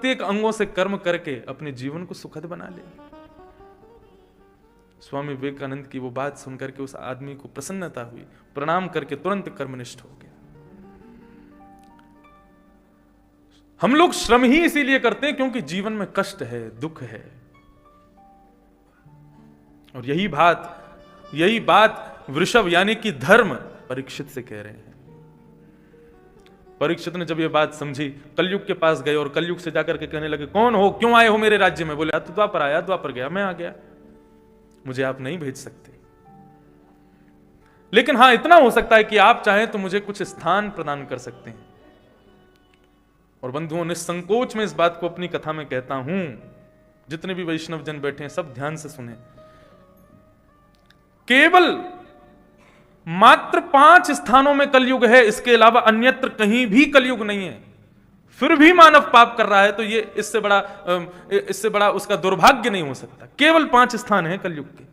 प्रत्येक अंगों से कर्म करके अपने जीवन को सुखद बना ले। स्वामी विवेकानंद की वो बात सुनकर के उस आदमी को प्रसन्नता हुई, प्रणाम करके तुरंत कर्मनिष्ठ हो गया। हम लोग श्रम ही इसीलिए करते हैं क्योंकि जीवन में कष्ट है, दुख है। और यही बात वृषभ यानी कि धर्म परीक्षित से कह रहे हैं। परीक्षित ने जब ये बात समझी, कलयुग के पास गए और कलयुग से जाकर के कहने लगे, कौन हो, क्यों आए हो मेरे राज्य में? बोले, तो द्वापर आया, द्वापर गया, मैं आ गया, मुझे आप नहीं भेज सकते। लेकिन हां, इतना हो सकता है कि आप चाहें तो मुझे कुछ स्थान प्रदान कर सकते हैं। और बंधुओं, निसंकोच में इस बात को अपनी कथा में कहता हूं, जितने भी वैष्णव जन बैठे हैं सब ध्यान से सुने। केवल मात्र 5 स्थानों में कलयुग है, इसके अलावा अन्यत्र कहीं भी कलयुग नहीं है। फिर भी मानव पाप कर रहा है, तो ये इससे बड़ा उसका दुर्भाग्य नहीं हो सकता। केवल 5 स्थान हैं कलयुग के,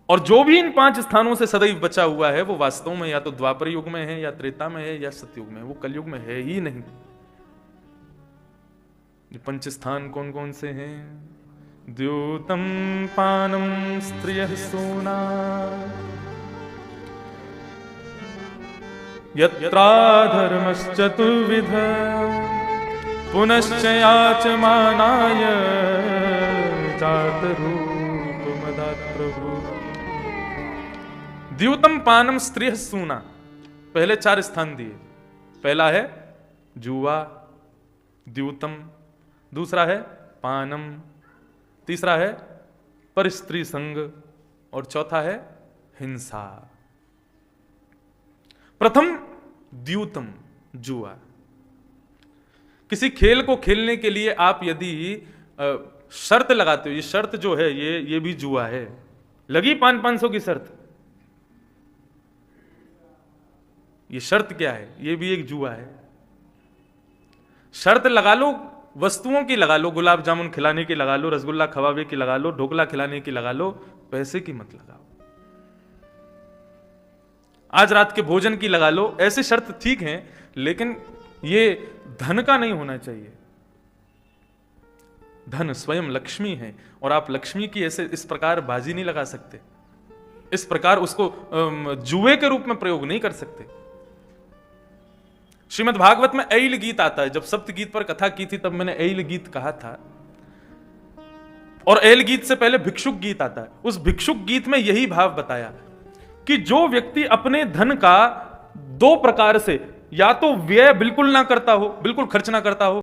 और जो भी इन 5 स्थानों से सदैव बचा हुआ है वो वास्तव में या तो द्वापर युग में है, या त्रेता में है, या सतयुग में है, वो कलयुग में है ही नहीं। ये 5 स्थान कौन कौन से हैं? द्यूतम पानम स्त्रियः सूना, यत्राधर्मश्चतुर्विध, पुनश्च याचमानाय जातरूपमदात्रभू। द्यूतम पानम स्त्रियः सूना, पहले 4 स्थान दिए। पहला है जुआ, द्यूतम, दूसरा है पानम, तीसरा है परस्त्री संग, और चौथा है हिंसा। प्रथम द्यूतम, जुआ। किसी खेल को खेलने के लिए आप यदि शर्त लगाते हो, ये शर्त जो है ये भी जुआ है। लगी 500 की शर्त, ये शर्त क्या है? ये भी एक जुआ है। शर्त लगा लो, वस्तुओं की लगा लो, गुलाब जामुन खिलाने की लगा लो, रसगुल्ला खवावे की लगा लो, ढोकला खिलाने की लगा लो, पैसे की मत लगाओ। आज रात के भोजन की लगा लो, ऐसे शर्त ठीक हैं, लेकिन ये धन का नहीं होना चाहिए। धन स्वयं लक्ष्मी है, और आप लक्ष्मी की ऐसे इस प्रकार बाजी नहीं लगा सकते, इस प्रकार उसको जुए के रूप में प्रयोग नहीं कर सकते। श्रीमद् भागवत में ऐल गीत आता है। जब सप्त गीत पर कथा की थी तब मैंने ऐल गीत कहा था, और ऐल गीत से पहले भिक्षुक गीत आता है। उस भिक्षुक गीत में यही भाव बताया कि जो व्यक्ति अपने धन का 2 प्रकार से, या तो व्यय बिल्कुल ना करता हो, बिल्कुल खर्च ना करता हो,